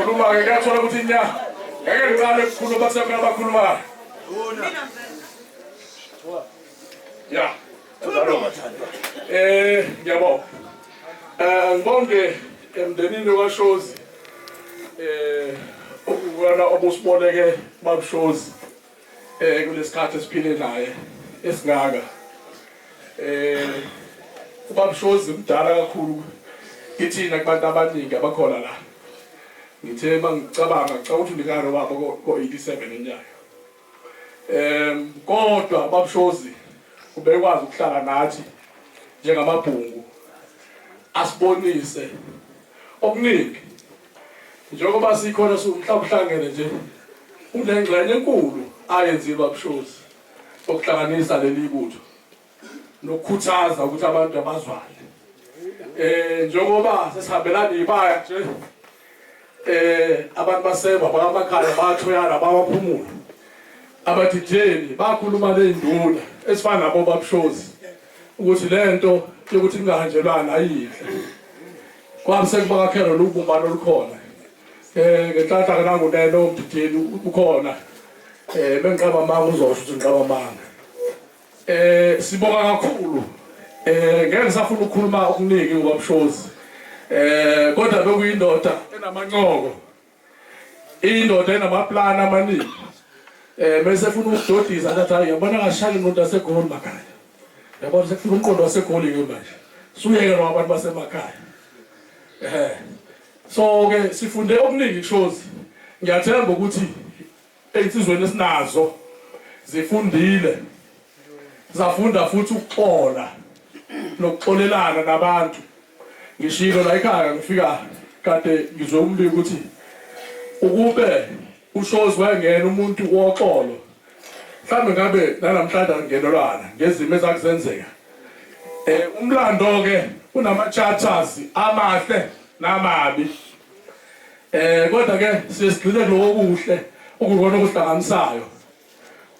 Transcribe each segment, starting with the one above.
khuluma ke kuyathola ukuthi nya ngeke ngiqale ukukhuluma kusemela abakhulumayo ya ngiyabonga ngibonge emndenini kaShozi ukubona obusiboleke babuShozi kulesikhathi esiphile naye esingaka ubabuShozi mdala kakhulu kithina kubantu abaningi abakhona la ngithe mangicabanga ukuthi ulikano baba ko87 enyaka kodwa babuShozi ubekwazi ukuhlala nathi njengamabhungu asibonise okuningi njengoba sikhona Umhlaba Uhlangene nje unengxenye enkulu ayenzile babuShozi okuhlanganisa leli butho nokukhuthaza ukuthi abantu abazwane njengoba sesihambelana ibaya nje abantu baseba bamakhaya bathoyana bawaphumula abathitheni bakhuluma lenduna esifana nabo babuShozi ukuthi lento yokuthi kungahanjelwana ayihle kwabe sekubakakhela lokubumbano olukhona ngenhlanhla nangunene omthitheni ukhona bengiqaba amanga uzosho ukuthi ngiqaba amanga sibonga kakhulu ngeke ngisafuna ukukhuluma okuningi ngobabuShozi kodwa bekuyindoda enamanqoko indoda enamaplani amaningi bese funa ukudodisa ngathi hayi yabona ngashaya umuntu waseGoli makhaya yabona sekufika umqondo waseGoli ke manje suyeke nabantu basemakhaya so ke sifunde okuningi kuShozi ngiyathemba ukuthi einsizweni esinazo zifundile zafunda futhi ukuxola nokuxolelana nabantu ngishilo la ekhaya ngifika kade ngizwe umbiko ukuthi ukube uShozi wayengena umuntu woxolo mhlawumbe ngabe namhlanje angenelwana ngezimo ezakuzenzeka umlando ke unama chapters amahle namabi kodwa ke sisigcine lokuhle ukubona ukuhlanganisayo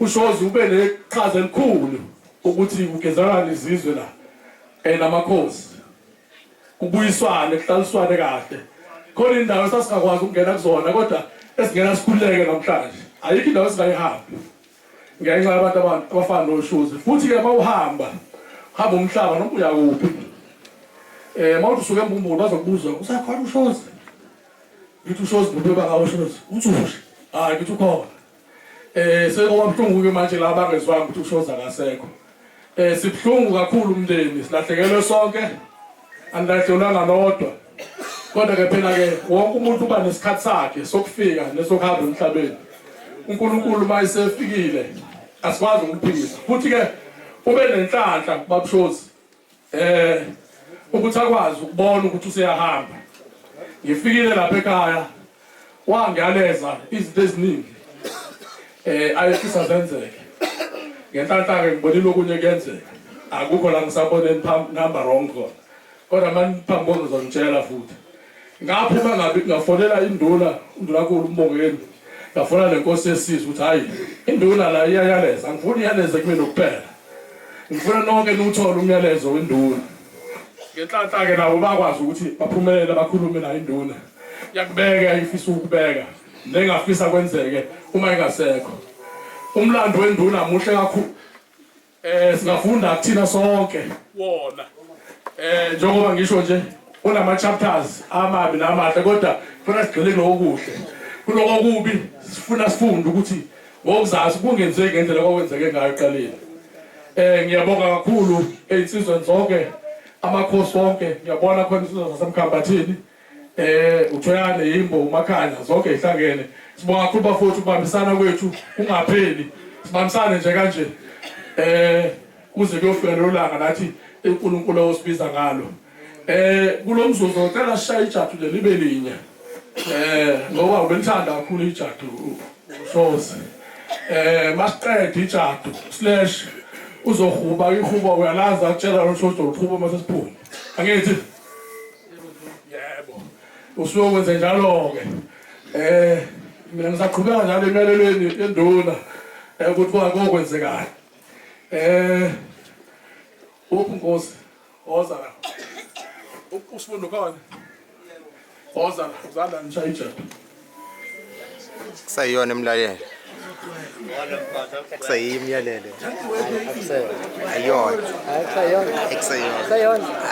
uShozi ube neqhaza elikhulu ukuthi ugezalana izizwe la namakhosi kubuyiswane kuhlaliswane kahle khona indawo sasingakwazi ukungena kuzona kodwa esingena sikhuleke namhlanje ayikho indawo esingayihambi ngenxa yabantu abafana noShozi futhi ke mawuhamba hamba umhlaba noma uya kuphi mawuthi usuke embumbulu bazokubuza usakhona uShozi ngithi uShozi bubeba ngawo uShozi uthushe hayi ngithi ukhona sekubabhlungu ke manje la bangezwanga ukuthi uShozi akasekho sibhlungu kakhulu umndeni silahlekelwe sonke anilahlelanga nodwa kodwa ke phela ke wonke umuntu uba nesikhathi sakhe sokufika nesokuhamba emhlabeni uNkulunkulu mayisefikile asikwazi ukuphikisa futhi ke ube nenhlanhla babuShozi ukuthi akwazi ukubona ukuthi useyahamba ngifikile lapha ekhaya wangiyaleza izinto eziningi ayefisa zenzeke ngenhlanhla ke ngibonile okunye kuyenzeka akukho la ngisabone number wrong kodwa manje phambi ngizongitshela futhi ngaphuma ngabe ngafonela induna-nkulu umbongeni ngafuna lenkosi yesizwe ukuthi hayi induna la iyayaleza ngifuna iyaleze kumina kuphela ngifuna nonke nuthole umyalezo wenduna ngenhlanhla ke nabo bakwazi ukuthi baphumelele bakhulume nayo induna yakubeka ifisa ukubeka nengafisa kwenzeke uma ingasekho umlando wenduna muhle kakhulu singafunda kuthina sonke wona njengoba ngisho nje unama chapters amabi namahle kodwa kufanele sigcine kulokuhle kulokubi sifuna sifunde ukuthi ngokuzazi kungenzeki ngendlela okwenzeke ngayo eqaleni ngiyabonga kakhulu einsizweni zonke amakhosi wonke ngiyabona khona isizwe sasemkhambathini uThoyane Yimbo uMakhanya zonke ihlangene sibonga kakhulu bafowethu ukubambisana kwethu kungapheli sibambisane nje kanje kuze kuyofika lo langa nathi uNkulunkulu osibiza ngalo kulomzuzu ngicela sishaya iJADU le libe linye ngoba ubelithanda kakhulu iJADU uShozi masiqede iJADU / uzohuba ihubo uyalaza akutshela lo Shozi uzohuba mase siphuma angithi yebo usuyokwenza njalo ke mina ngisaqhubeka njalo emelelweni yenduna ukuthi kwakwenzekala uNkosi oza la usifundo khona oza la uzala nje iJADU kusayiyona imlalelo kusayiyimiyalelo ayiyona Akusayona. ekusayiyona Akusayona.